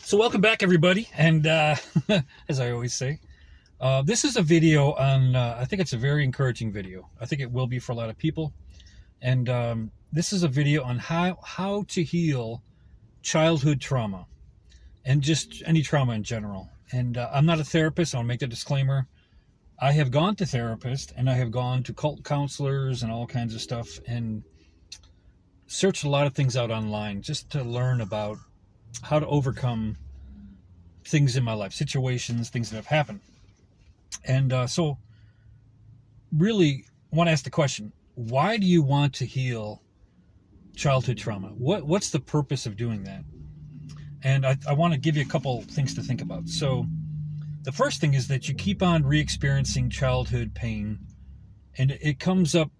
So welcome back, everybody. And as I always say, this is a video on, I think it's a very encouraging video. I think it will be for a lot of people. And this is a video on how to heal childhood trauma and just any trauma in general. And I'm not a therapist. I'll make the disclaimer. I have gone to therapists and I have gone to cult counselors and all kinds of stuff and searched a lot of things out online just to learn about how to overcome things in my life, situations, things that have happened. And so really want to ask the question, why do you want to heal childhood trauma? What's the purpose of doing that? And I want to give you a couple things to think about. So the first thing is that you keep on re-experiencing childhood pain, and it comes up,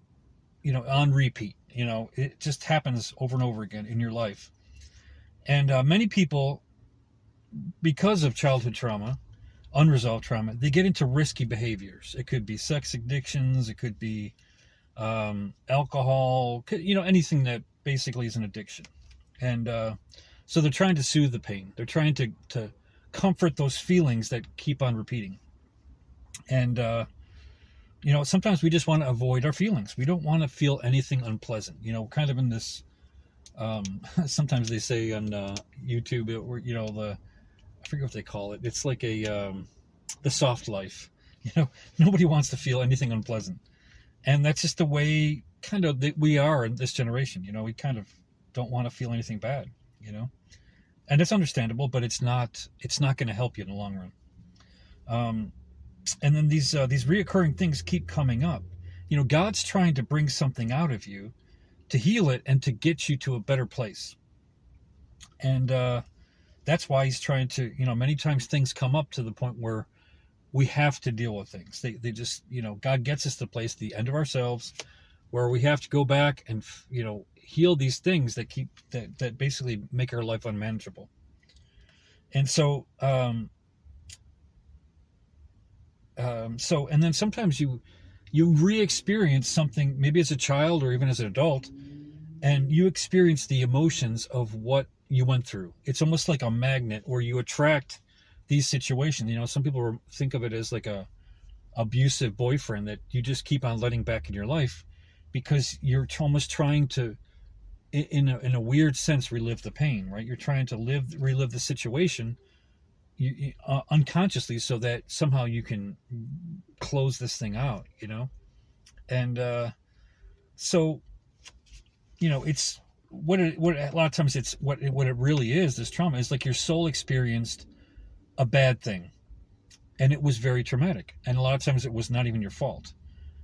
on repeat. It just happens over and over again in your life. And many people, because of childhood trauma, unresolved trauma, they get into risky behaviors. It could be sex addictions. It could be alcohol, anything that basically is an addiction. And so they're trying to soothe the pain. They're trying to comfort those feelings that keep on repeating. And, sometimes we just want to avoid our feelings. We don't want to feel anything unpleasant, kind of in this, sometimes they say on YouTube, I forget what they call it. It's like the soft life. Nobody wants to feel anything unpleasant. And that's just the way kind of that we are in this generation. We kind of don't want to feel anything bad, and it's understandable, but it's not going to help you in the long run. And then these reoccurring things keep coming up. God's trying to bring something out of you to heal it and to get you to a better place. And that's why he's trying to, many times things come up to the point where we have to deal with things. They just, God gets us to the place, the end of ourselves, where we have to go back and, heal these things that basically make our life unmanageable. And so, and then sometimes you re-experience something, maybe as a child or even as an adult, and you experience the emotions of what you went through. It's almost like a magnet where you attract these situations. Some people think of it as like a abusive boyfriend that you just keep on letting back in your life because you're almost trying to, in a weird sense, relive the pain, right? You're trying to relive the situation unconsciously so that somehow you can close this thing out, and so it's what a lot of times it's what it really is. This trauma is like your soul experienced a bad thing and it was very traumatic, and a lot of times it was not even your fault,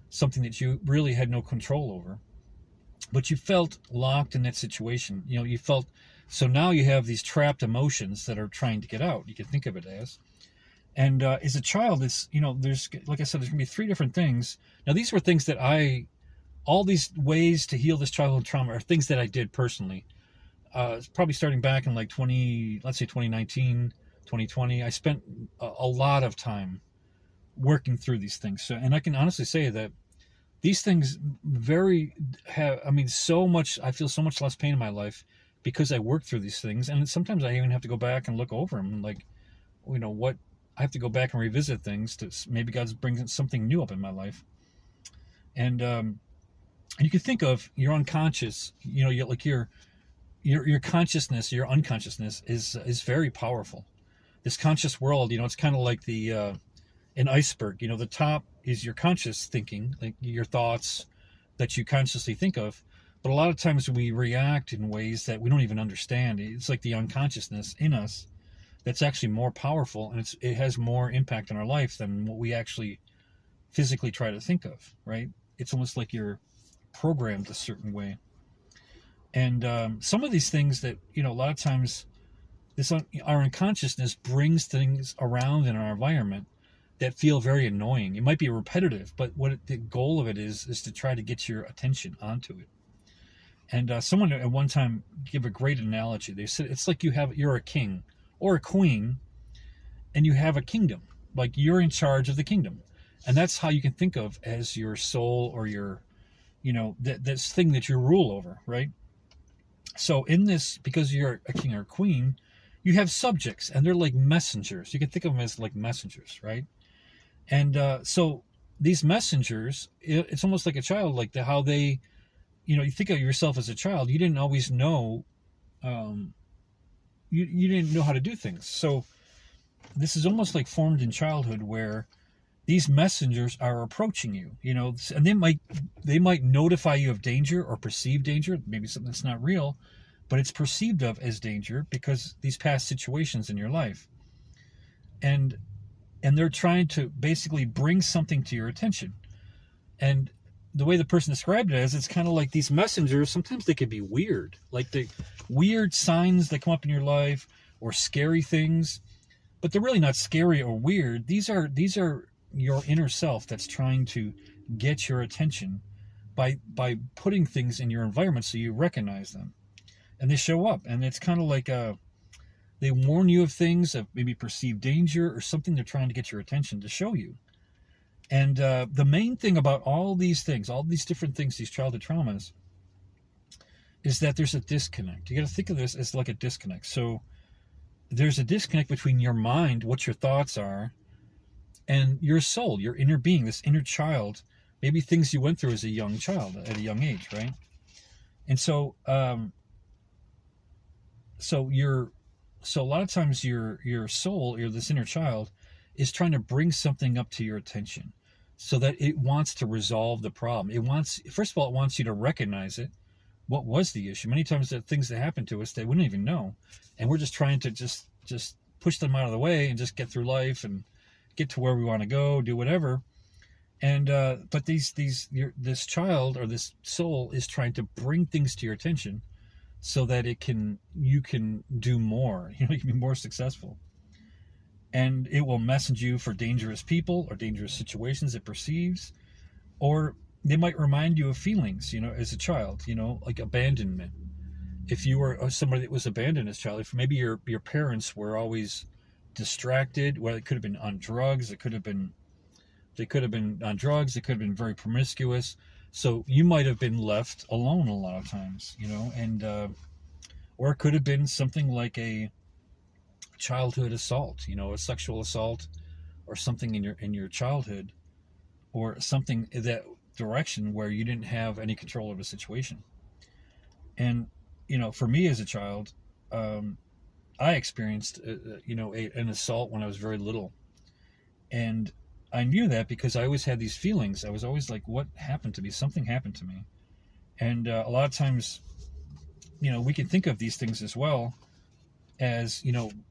something that you really had no control over, but you felt locked in that situation. You felt, so now you have these trapped emotions that are trying to get out. You can think of it as. And as a child, it's, there's, like I said, there's going to be three different things. Now, these were things that all these ways to heal this childhood trauma are things that I did personally. Probably starting back in like 2019, 2020, I spent a lot of time working through these things. So, and I can honestly say that these things so much, I feel so much less pain in my life because I work through these things. And sometimes I even have to go back and look over them, and what I have to go back and revisit things to maybe God's bringing something new up in my life. And you can think of your unconscious, like your consciousness, your unconsciousness is very powerful. This conscious world, it's kind of like an iceberg. The top is your conscious thinking, like your thoughts that you consciously think of. But a lot of times we react in ways that we don't even understand. It's like the unconsciousness in us that's actually more powerful, and it has more impact on our life than what we actually physically try to think of, right? It's almost like you're programmed a certain way. And some of these things that, a lot of times our unconsciousness brings things around in our environment that feel very annoying. It might be repetitive, but the goal of it is to try to get your attention onto it. And someone at one time gave a great analogy. They said it's like you're a king or a queen, and you have a kingdom. Like you're in charge of the kingdom, and that's how you can think of as your soul or your, this thing that you rule over, right? So in this, because you're a king or a queen, you have subjects, and they're like messengers. You can think of them as like messengers, right? And so these messengers, it's almost like a child, like how they, you think of yourself as a child. You didn't always know, you didn't know how to do things. So this is almost like formed in childhood, where these messengers are approaching you, and they might notify you of danger or perceived danger, maybe something that's not real, but it's perceived of as danger because these past situations in your life. And they're trying to basically bring something to your attention. And the way the person described it is, it's kind of like these messengers, sometimes they can be weird, like the weird signs that come up in your life, or scary things, but they're really not scary or weird. These are your inner self that's trying to get your attention by putting things in your environment so you recognize them. And they show up, and it's kind of like they warn you of things, of maybe perceived danger or something they're trying to get your attention to show you. And the main thing about all these things, all these different things, these childhood traumas, is that there's a disconnect. You got to think of this as like a disconnect. So there's a disconnect between your mind, what your thoughts are, and your soul, your inner being, this inner child, maybe things you went through as a young child at a young age, right? And so so a lot of times your soul, this inner child, is trying to bring something up to your attention so that it wants to resolve the problem. First of all, it wants you to recognize it. What was the issue? Many times the things that happen to us, they wouldn't even know. And we're just trying to just push them out of the way and just get through life and get to where we want to go, do whatever. And but this child or this soul is trying to bring things to your attention so that you can do more. You can be more successful. And it will message you for dangerous people or dangerous situations it perceives, or they might remind you of feelings, as a child, like abandonment. If you were somebody that was abandoned as a child, if maybe your parents were always distracted, well, it could have been on drugs, they could have been on drugs, they could have been very promiscuous. So you might have been left alone a lot of times, and or it could have been something like a childhood assault, a sexual assault, or something in your childhood, or something that direction where you didn't have any control over the situation. And for me as a child, I experienced an assault when I was very little, and I knew that because I always had these feelings. I was always like, what happened to me? Something happened to me. And a lot of times, we can think of these things as well as,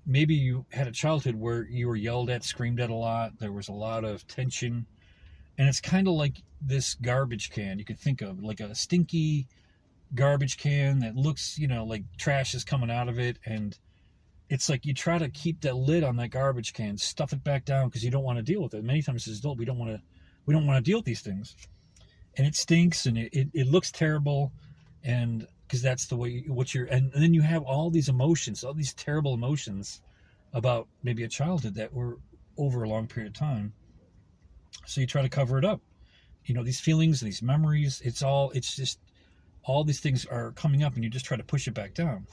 maybe you had a childhood where you were yelled at, screamed at a lot. There was a lot of tension. And it's kind of like this garbage can you could think of, like a stinky garbage can that looks, like trash is coming out of it. And it's like you try to keep that lid on that garbage can, stuff it back down because you don't want to deal with it. Many times as adults, we don't want to deal with these things. And it stinks and it looks terrible. And because that's the way and then you have all these emotions, all these terrible emotions about maybe a childhood that were over a long period of time. So you try to cover it up. These feelings, these memories, it's just all these things are coming up and you just try to push it back down.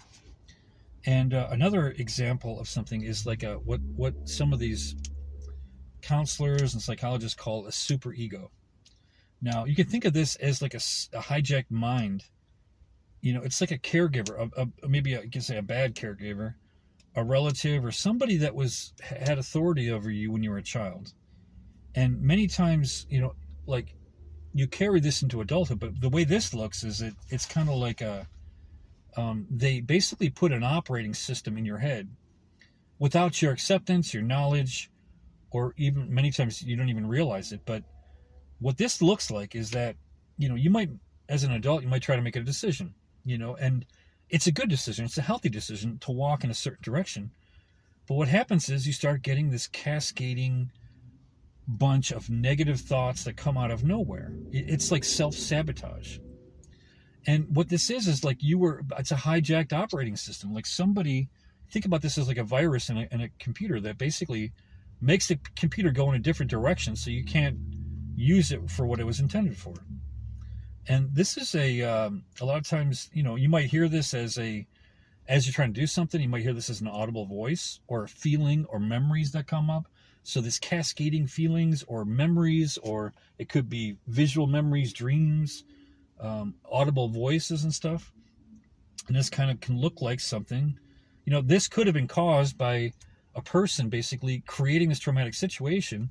And another example of something is like what some of these counselors and psychologists call a superego. Now, you can think of this as like a hijacked mind. It's like a caregiver, maybe you can say a bad caregiver, a relative, or somebody that had authority over you when you were a child. And many times, like you carry this into adulthood, but the way this looks is it's kind of like they basically put an operating system in your head without your acceptance, your knowledge, or even many times you don't even realize it. But what this looks like is that, you might, as an adult, you might try to make a decision, and it's a good decision. It's a healthy decision to walk in a certain direction. But what happens is you start getting this cascading bunch of negative thoughts that come out of nowhere. It's like self-sabotage. And what this is like it's a hijacked operating system. Like somebody, think about this as like a virus in a computer that basically makes the computer go in a different direction so you can't use it for what it was intended for. And this is a lot of times, you might hear this as as you're trying to do something, you might hear this as an audible voice or a feeling or memories that come up. So this cascading feelings or memories, or it could be visual memories, dreams, audible voices and stuff. And this kind of can look like something, this could have been caused by a person basically creating this traumatic situation.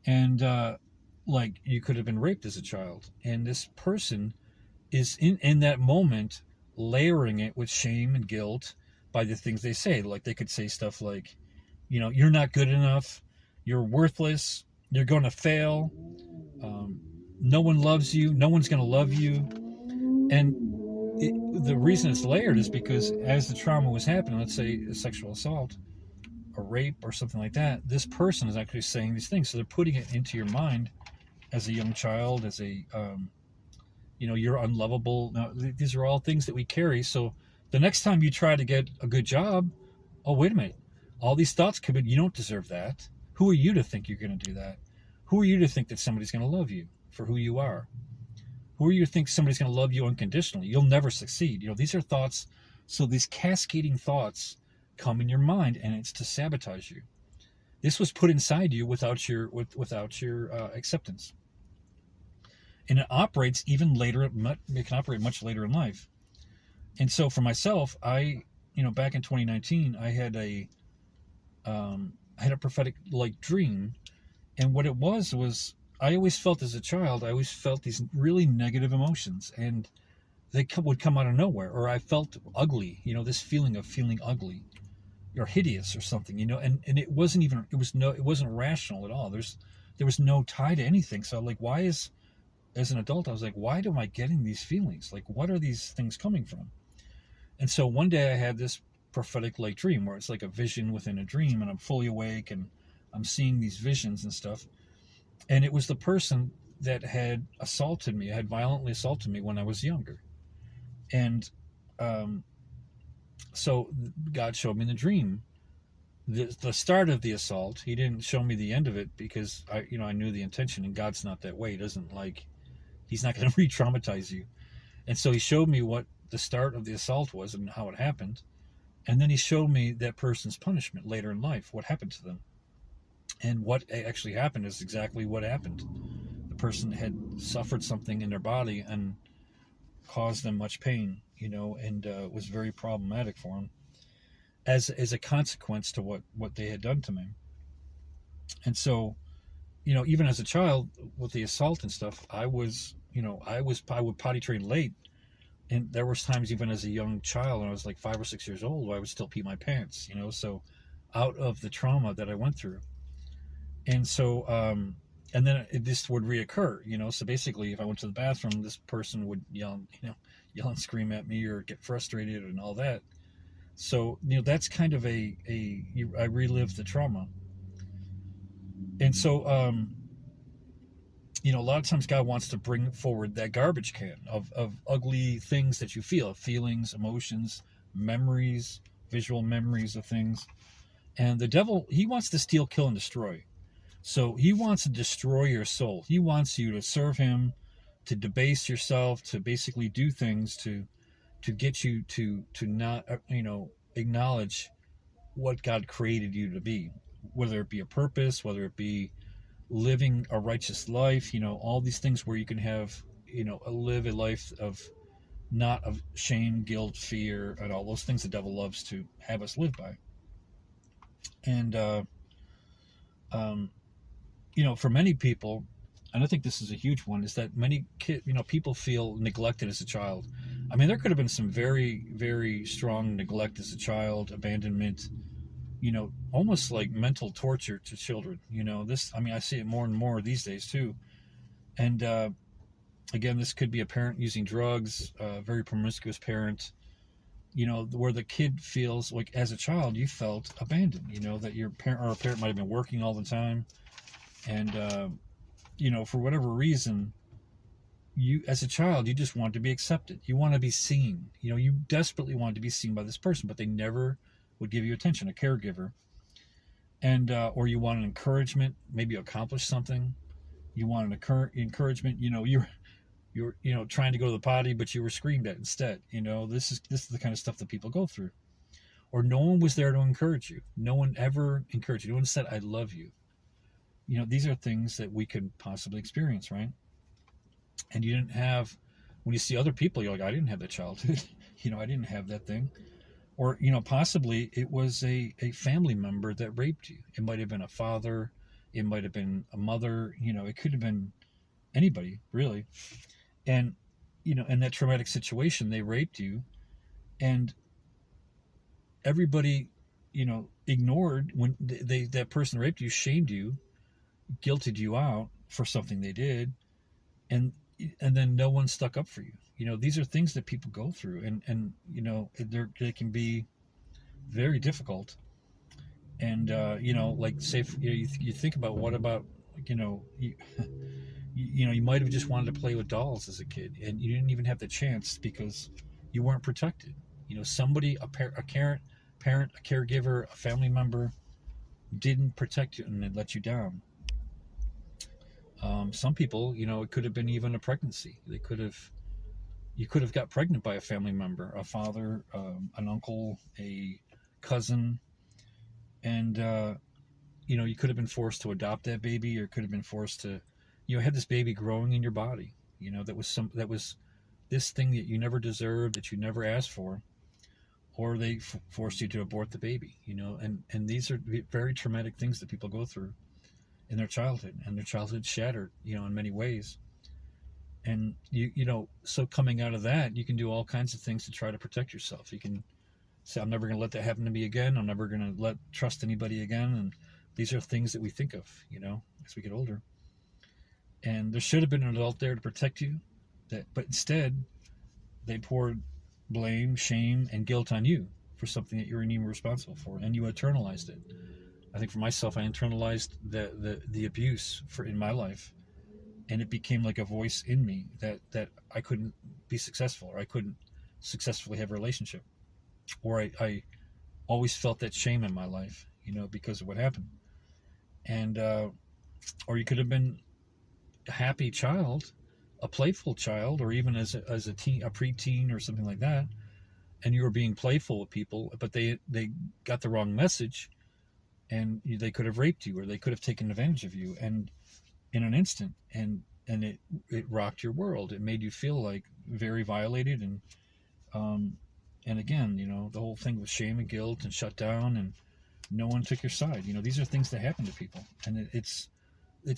And like you could have been raped as a child. And this person is in that moment layering it with shame and guilt by the things they say. Like they could say stuff like, you're not good enough, you're worthless, you're going to fail, no one loves you, no one's going to love you. And the reason it's layered is because as the trauma was happening, let's say a sexual assault, a rape or something like that, this person is actually saying these things. So they're putting it into your mind as a young child, as a, you're unlovable. Now, these are all things that we carry. So the next time you try to get a good job, oh, wait a minute. All these thoughts come in. You don't deserve that. Who are you to think you're going to do that? Who are you to think that somebody's going to love you for who you are? Who are you to think somebody's going to love you unconditionally? You'll never succeed. These are thoughts. So these cascading thoughts come in your mind, and it's to sabotage you. This was put inside you without your acceptance. And it operates even later. It can operate much later in life. And so for myself, I back in 2019, I had a prophetic like dream. And what it was I always felt as a child, I always felt these really negative emotions, and they would come out of nowhere. Or I felt ugly, this feeling of feeling ugly or hideous or something, and it wasn't rational at all. There was no tie to anything. So like, as an adult, I was like, why am I getting these feelings? Like, what are these things coming from? And so one day I had this prophetic like dream where it's like a vision within a dream, and I'm fully awake and I'm seeing these visions and stuff. And it was the person that had violently assaulted me when I was younger. And so God showed me in the dream the start of the assault. He didn't show me the end of it because I knew the intention, and God's not that way. He's not going to re-traumatize you. And so he showed me what the start of the assault was and how it happened. And then he showed me that person's punishment later in life, what happened to them. And what actually happened is exactly what happened. The person had suffered something in their body and caused them much pain, and was very problematic for them as a consequence to what they had done to me. And so, even as a child with the assault and stuff, I would potty train late. And there was times even as a young child, when I was like 5 or 6 years old, where I would still pee my pants, so out of the trauma that I went through. And so, and then this would reoccur, so basically if I went to the bathroom, this person would yell and scream at me or get frustrated and all that. So, that's kind of I relived the trauma. And so, a lot of times God wants to bring forward that garbage can of ugly things that you feel, feelings, emotions, memories, visual memories of things. And the devil, he wants to steal, kill, and destroy. So he wants to destroy your soul. He wants you to serve him, to debase yourself, to basically do things to get you to not, acknowledge what God created you to be, whether it be a purpose, whether it be living a righteous life, all these things where you can have, live a life of not of shame, guilt, fear, and all those things the devil loves to have us live by. And, for many people, and I think this is a huge one, is that many people feel neglected as a child. I mean, there could have been some very, very strong neglect as a child, abandonment, almost like mental torture to children. I see it more and more these days too. And again, this could be a parent using drugs, a very promiscuous parent, where the kid feels like as a child you felt abandoned, that your parent or a parent might have been working all the time. And, for whatever reason, you, as a child, you just want to be accepted. You want to be seen. You desperately want to be seen by this person, but they never would give you attention, a caregiver. And, or you want an encouragement, maybe you accomplish something. You want an encouragement, You were, trying to go to the potty, but you were screamed at instead. This is the kind of stuff that people go through. Or no one was there to encourage you. No one ever encouraged you. No one said, "I love you." These are things that we could possibly experience, right? And you didn't have, when you see other people, you're like, I didn't have that childhood. I didn't have that thing. Or, possibly it was a family member that raped you. It might have been a father. It might have been a mother. It could have been anybody, really. And, in that traumatic situation, they raped you. And everybody, ignored when that person raped you, shamed you, guilted you out for something they did. And then no one stuck up for you. These are things that people go through, and they can be very difficult. And like, say, you think about, what about, you might have just wanted to play with dolls as a kid, and you didn't even have the chance because you weren't protected. Somebody, a parent, a caregiver, a family member, didn't protect you, and they let you down. Some people, it could have been even a pregnancy. You could have got pregnant by a family member, a father, an uncle, a cousin, and you could have been forced to adopt that baby, or could have been forced to, had this baby growing in your body, that was this thing that you never deserved, that you never asked for, or they forced you to abort the baby, and these are very traumatic things that people go through in their childhood, and their childhood shattered, in many ways. And so coming out of that, you can do all kinds of things to try to protect yourself. You can say, I'm never going to let that happen to me again. I'm never going to trust anybody again. And these are things that we think of, as we get older. And there should have been an adult there to protect you, but instead they poured blame, shame, and guilt on you for something that you weren't even responsible for, and you internalized it. I think for myself, I internalized the abuse in my life, and it became like a voice in me that I couldn't be successful, or I couldn't successfully have a relationship, or I always felt that shame in my life, because of what happened. And or you could have been a happy child, a playful child, or even as a teen, a preteen, or something like that, and you were being playful with people, but they got the wrong message, and they could have raped you, or they could have taken advantage of you, and in an instant, and it rocked your world. It made you feel like very violated, and again, the whole thing with shame and guilt and shut down, and no one took your side. These are things that happen to people, and it's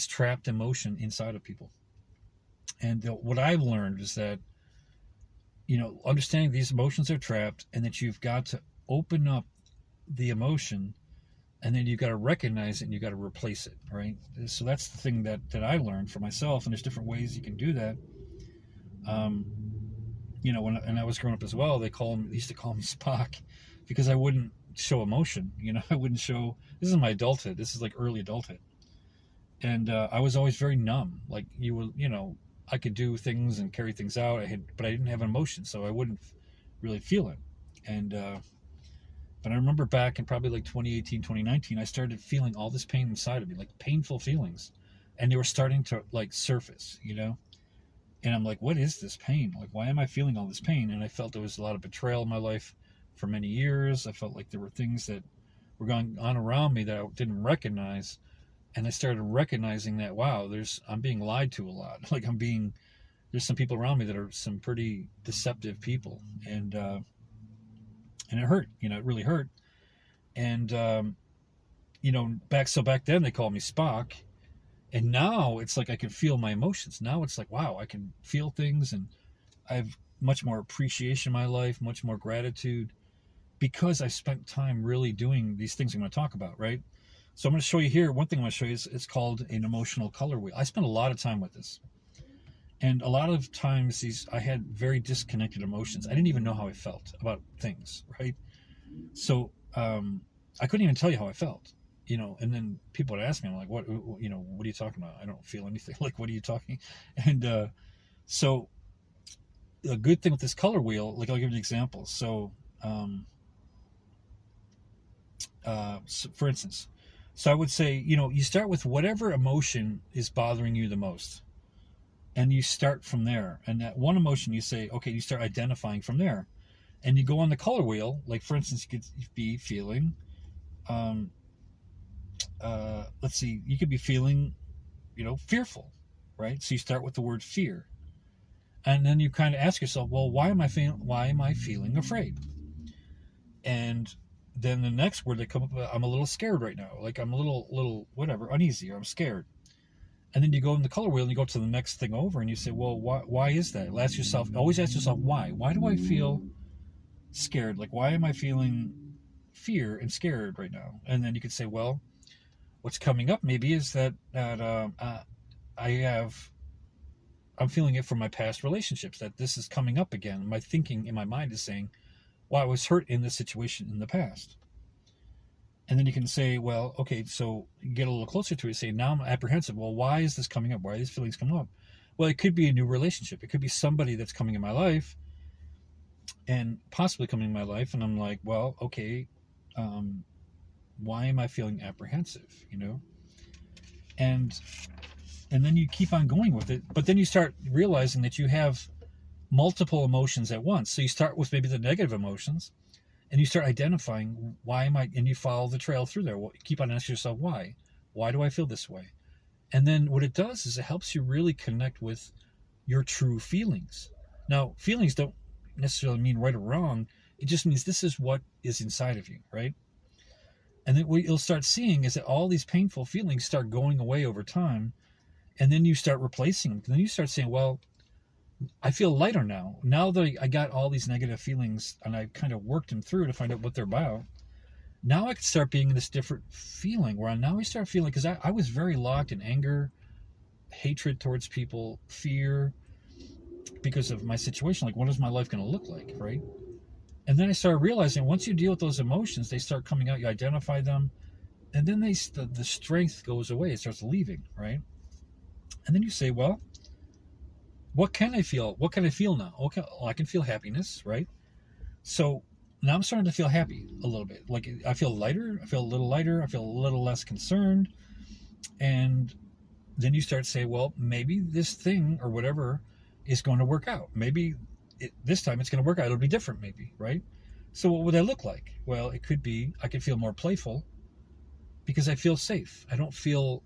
trapped emotion inside of people. And what I've learned is that, understanding these emotions are trapped, and that you've got to open up the emotion, and then you've got to recognize it, and you've got to replace it, right? So that's the thing that I learned for myself, and there's different ways you can do that. When I was growing up as well, they used to call me Spock, because I wouldn't show emotion. I wouldn't show. This is my adulthood. This is like early adulthood, and I was always very numb. Like, I could do things and carry things out. But I didn't have an emotion, so I wouldn't really feel it. And but I remember back in probably like 2018, 2019, I started feeling all this pain inside of me, like painful feelings, and they were starting to like surface, And I'm like, what is this pain? Like, why am I feeling all this pain? And I felt there was a lot of betrayal in my life for many years. I felt like there were things that were going on around me that I didn't recognize. And I started recognizing that, wow, I'm being lied to a lot. Like, there's some people around me that are some pretty deceptive people. And it hurt, it really hurt. And, back then they called me Spock. And now it's like I can feel my emotions. Now it's like, wow, I can feel things, and I have much more appreciation in my life, much more gratitude, because I spent time really doing these things I'm going to talk about, right? So I'm going to show you here. One thing I'm going to show you is it's called an emotional color wheel. I spent a lot of time with this. And a lot of times I had very disconnected emotions. I didn't even know how I felt about things, right? So I couldn't even tell you how I felt. And then people would ask me, I'm like, what are you talking about? I don't feel anything. Like, what are you talking? And so a good thing with this color wheel, like, I'll give you an example. So, for instance, so I would say, you start with whatever emotion is bothering you the most. and you start from there. And that one emotion, you say, okay, you start identifying from there, and you go on the color wheel. Like, for instance, you could be feeling, let's see, you could be feeling, fearful, right? So you start with the word fear, and then you kind of ask yourself, well, why am I feeling afraid? And then the next word that comes up, I'm a little scared right now. Like, I'm a little whatever, uneasy, or I'm scared. And then you go in the color wheel and you go to the next thing over, and you say, well, why is that? Always ask yourself, why? Why do I feel scared? Like, why am I feeling fear and scared right now? And then you could say, well, what's coming up maybe is that I'm feeling it from my past relationships, that this is coming up again. My thinking in my mind is saying, well, I was hurt in this situation in the past. And then you can say, well, okay, so you get a little closer to it, say, now I'm apprehensive. Well, why is this coming up? Why are these feelings coming up? Well, it could be a new relationship. It could be somebody that's coming in my life, and possibly coming in my life, and I'm like, well, okay, why am I feeling apprehensive? And then you keep on going with it, but then you start realizing that you have multiple emotions at once. So you start with maybe the negative emotions, and you start identifying, and you follow the trail through there. Well, you keep on asking yourself, why? Why do I feel this way? And then what it does is it helps you really connect with your true feelings. Now, feelings don't necessarily mean right or wrong. It just means this is what is inside of you, right? And then what you'll start seeing is that all these painful feelings start going away over time, and then you start replacing them. And then you start saying, well, I feel lighter now. Now that I got all these negative feelings and I kind of worked them through to find out what they're about, now I can start being in this different feeling where now I start feeling, because I was very locked in anger, hatred towards people, fear, because of my situation. Like, what is my life going to look like, right? And then I started realizing once you deal with those emotions, they start coming out, you identify them, and then the strength goes away. It starts leaving, right? And then you say, well, what can I feel? What can I feel now? Okay, well, I can feel happiness, right? So now I'm starting to feel happy a little bit. Like, I feel lighter. I feel a little lighter. I feel a little less concerned. And then you start to say, well, maybe this thing or whatever is going to work out. Maybe this time it's going to work out. It'll be different, maybe, right? So what would that look like? Well, it could be I could feel more playful because I feel safe. I don't feel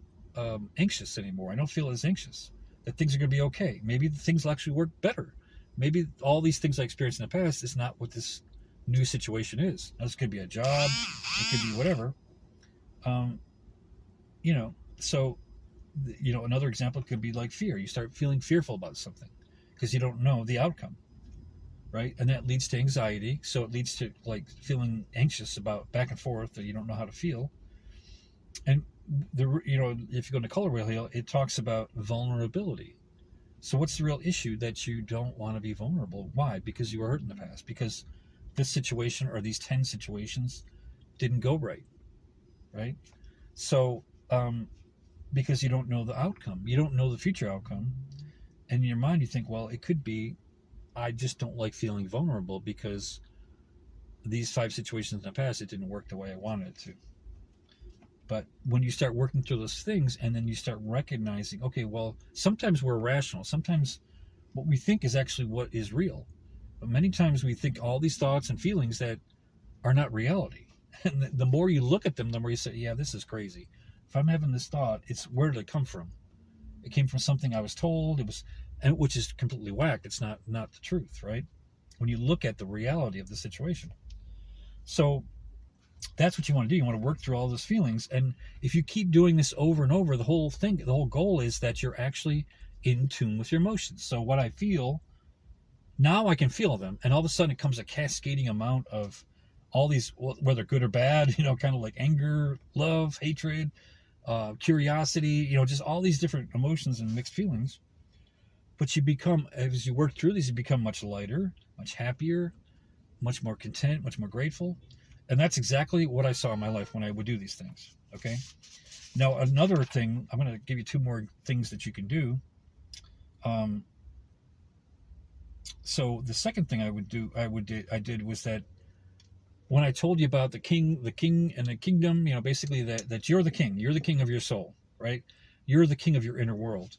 anxious anymore. I don't feel as anxious. That things are going to be okay. Maybe the things will actually work better. Maybe all these things I experienced in the past is not what this new situation is. Now, this could be a job. It could be whatever. So, another example could be like fear. You start feeling fearful about something because you don't know the outcome, right? And that leads to anxiety. So it leads to like feeling anxious about back and forth that you don't know how to feel. And if you go into color wheel, it talks about vulnerability. So what's the real issue? That you don't want to be vulnerable. Why? Because you were hurt in the past. Because this situation or these 10 situations didn't go right. So, because you don't know the outcome. You don't know the future outcome. And in your mind, you think, well, it could be, I just don't like feeling vulnerable because these 5 situations in the past, it didn't work the way I wanted it to. But when you start working through those things and then you start recognizing, okay, well, sometimes we're rational. Sometimes what we think is actually what is real. But many times we think all these thoughts and feelings that are not reality. And the more you look at them, the more you say, yeah, this is crazy. If I'm having this thought, where did it come from? It came from something I was told. Which is completely whacked. It's not the truth, right? When you look at the reality of the situation. So that's what you want to do. You want to work through all those feelings. And if you keep doing this over and over, the whole goal is that you're actually in tune with your emotions. So what I feel, now I can feel them. And all of a sudden it comes a cascading amount of all these, whether good or bad, kind of like anger, love, hatred, curiosity, just all these different emotions and mixed feelings. But you become, as you work through these, you become much lighter, much happier, much more content, much more grateful. And that's exactly what I saw in my life when I would do these things. Okay. Now, another thing, I'm going to give you 2 more things that you can do. So the second thing I did was that when I told you about the king and the kingdom, basically that you're the king of your soul, right? You're the king of your inner world.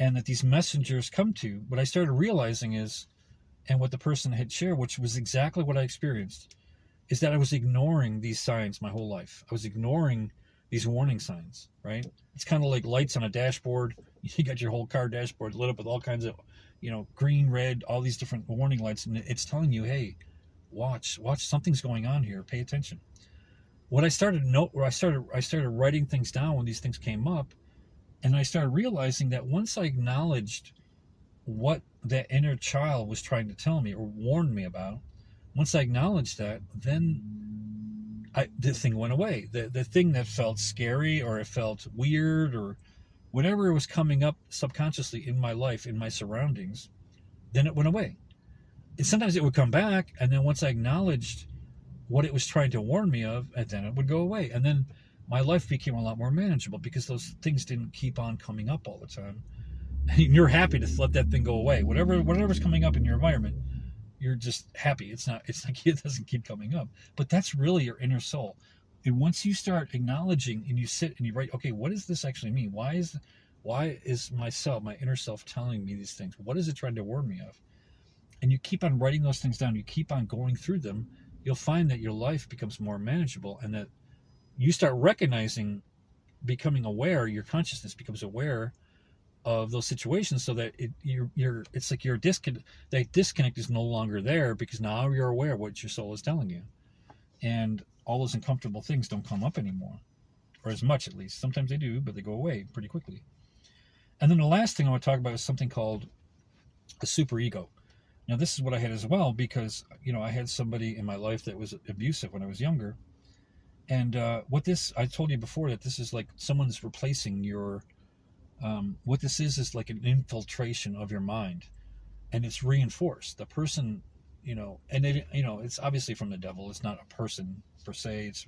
and that these messengers come to. What I started realizing is, and what the person had shared, which was exactly what I experienced, is that I was ignoring these signs my whole life. I was ignoring these warning signs, right? It's kind of like lights on a dashboard. You got your whole car dashboard lit up with all kinds of, green, red, all these different warning lights, and it's telling you, hey, watch, something's going on here. Pay attention. What I started to note, I started writing things down when these things came up, and I started realizing that once I acknowledged what that inner child was trying to tell me or warn me about, once I acknowledged that, then the thing went away. The thing that felt scary or it felt weird or whatever was coming up subconsciously in my life, in my surroundings, then it went away. And sometimes it would come back, and then once I acknowledged what it was trying to warn me of, and then it would go away. And then my life became a lot more manageable because those things didn't keep on coming up all the time. And you're happy to let that thing go away. Whatever's coming up in your environment, you're just happy. It's like it doesn't keep coming up. But that's really your inner soul. And once you start acknowledging and you sit and you write, okay, what does this actually mean? Why is myself, my inner self, telling me these things? What is it trying to warn me of? And you keep on writing those things down. You keep on going through them. You'll find that your life becomes more manageable, and that you start recognizing, becoming aware. Your consciousness becomes aware of those situations, so that it's like that disconnect is no longer there, because now you're aware of what your soul is telling you, and all those uncomfortable things don't come up anymore, or as much at least. Sometimes they do, but they go away pretty quickly. And then the last thing I want to talk about is something called the superego. Now, this is what I had as well, because I had somebody in my life that was abusive when I was younger, and I told you before that this is like someone's replacing your. What this is like an infiltration of your mind, and it's reinforced. The person, and it's obviously from the devil. It's not a person per se. It's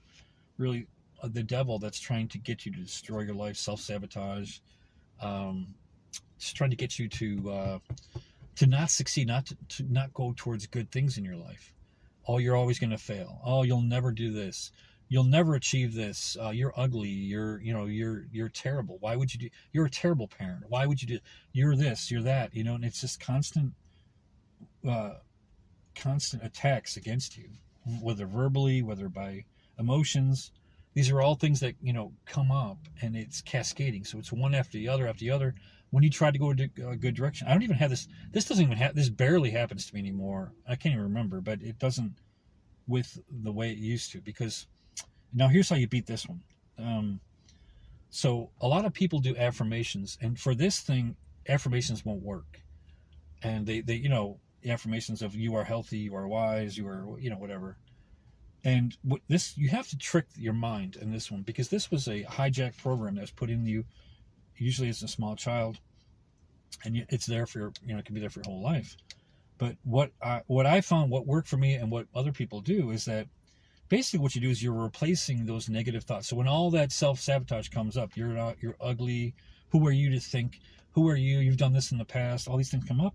really the devil that's trying to get you to destroy your life, self-sabotage. It's trying to get you to not succeed, to not go towards good things in your life. Oh, you're always going to fail. Oh, you'll never do this. You'll never achieve this. You're ugly. You're terrible. Why would you do? You're a terrible parent. Why would you do? You're this. You're that. And it's just constant attacks against you, whether verbally, whether by emotions. These are all things that come up, and it's cascading. So it's one after the other after the other. When you try to go in a good direction, I don't even have this. This doesn't even have. This barely happens to me anymore. I can't even remember, but it doesn't with the way it used to, because. Now, here's how you beat this one. So a lot of people do affirmations, and for this thing, affirmations won't work. And they affirmations of you are healthy, you are wise, you are, whatever. And this, you have to trick your mind in this one, because this was a hijacked program that was put in you, usually as a small child, and it's there for it can be there for your whole life. But what I found, what worked for me, and what other people do, is that basically what you do is you're replacing those negative thoughts. So when all that self-sabotage comes up, you're ugly, who are you to think, who are you, you've done this in the past, all these things come up,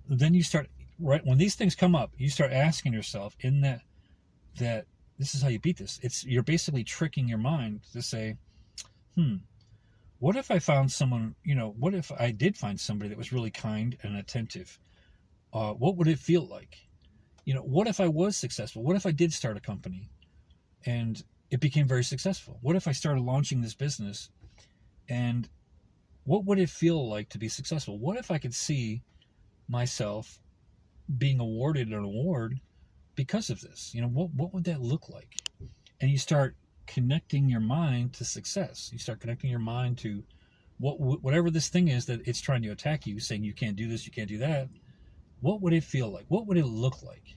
then you start, right when these things come up, you start asking yourself in that this is how you beat this. You're basically tricking your mind to say, what if I found someone, what if I did find somebody that was really kind and attentive? What would it feel like? What if I was successful? What if I did start a company and it became very successful? What if I started launching this business, and what would it feel like to be successful? What if I could see myself being awarded an award because of this? What would that look like? And you start connecting your mind to success. You start connecting your mind to whatever this thing is that it's trying to attack you, saying you can't do this, you can't do that. What would it feel like? What would it look like?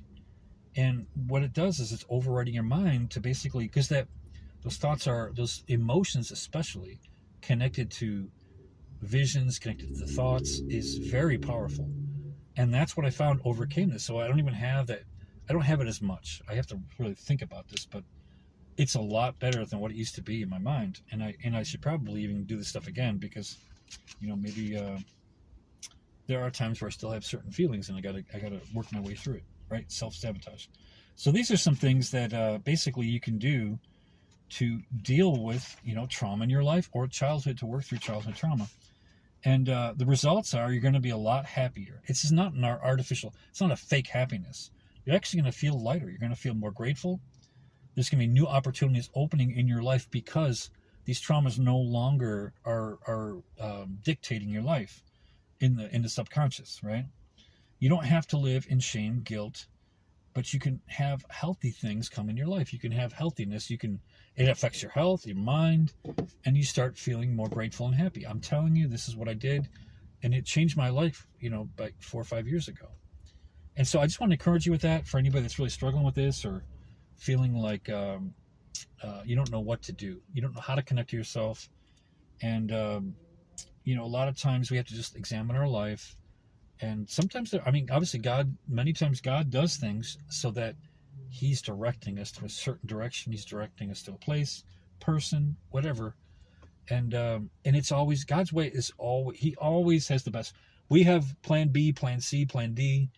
And what it does is it's overriding your mind to basically, because those thoughts are, those emotions especially, connected to visions, connected to the thoughts, is very powerful. And that's what I found overcame this. So I don't even have that. I don't have it as much. I have to really think about this, but it's a lot better than what it used to be in my mind. And I should probably even do this stuff again, because maybe there are times where I still have certain feelings, and I gotta work my way through it, right? Self-sabotage. So these are some things that basically you can do to deal with trauma in your life, or childhood, to work through childhood trauma. And the results are you're going to be a lot happier. It's just not an artificial, it's not a fake happiness. You're actually going to feel lighter. You're going to feel more grateful. There's going to be new opportunities opening in your life because these traumas no longer are dictating your life in the subconscious, right? You don't have to live in shame, guilt, but you can have healthy things come in your life. You can have healthiness. It affects your health, your mind, and you start feeling more grateful and happy. I'm telling you, this is what I did, and it changed my life, like 4 or 5 years ago. And so I just want to encourage you with that for anybody that's really struggling with this or feeling like you don't know what to do. You don't know how to connect to yourself. And, a lot of times we have to just examine our life. And sometimes, obviously many times God does things so that he's directing us to a certain direction. He's directing us to a place, person, whatever. And it's always, God's way is always, he always has the best. We have plan B, plan C, plan D.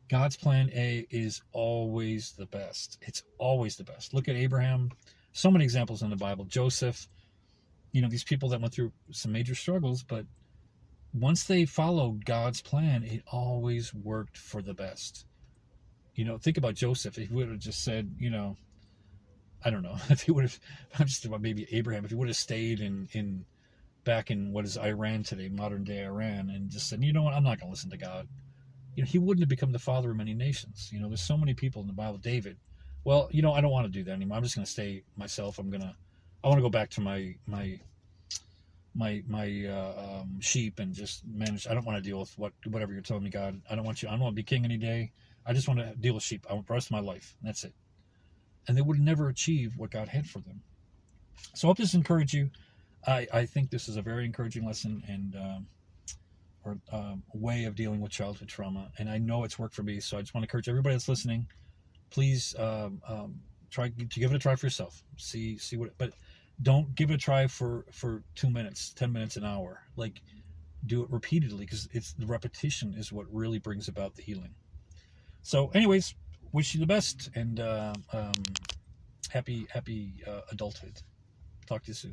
God's plan A is always the best. It's always the best. Look at Abraham. So many examples in the Bible. Joseph, these people that went through some major struggles, but once they followed God's plan, it always worked for the best. Think about Joseph. If he would have just said, I don't know, if he would have, I'm just about maybe Abraham, if he would have stayed back in what is Iran today, modern day Iran, and just said, you know what, I'm not going to listen to God. He wouldn't have become the father of many nations. There's so many people in the Bible. David, well, I don't want to do that anymore. I'm just going to stay myself. I want to go back to my sheep and just manage. I don't want to deal with whatever you're telling me, God. I don't want to be king any day. I just want to deal with sheep. I want the rest of my life. And that's it. And they would never achieve what God had for them. So I hope this encouraged you. I think this is a very encouraging lesson and way of dealing with childhood trauma. And I know it's worked for me. So I just want to encourage everybody that's listening. Please try to give it a try for yourself. See what. But don't give it a try for 2 minutes, 10 minutes, an hour. Like, do it repeatedly, because it's the repetition is what really brings about the healing. So anyways, wish you the best, and happy adulthood. Talk to you soon.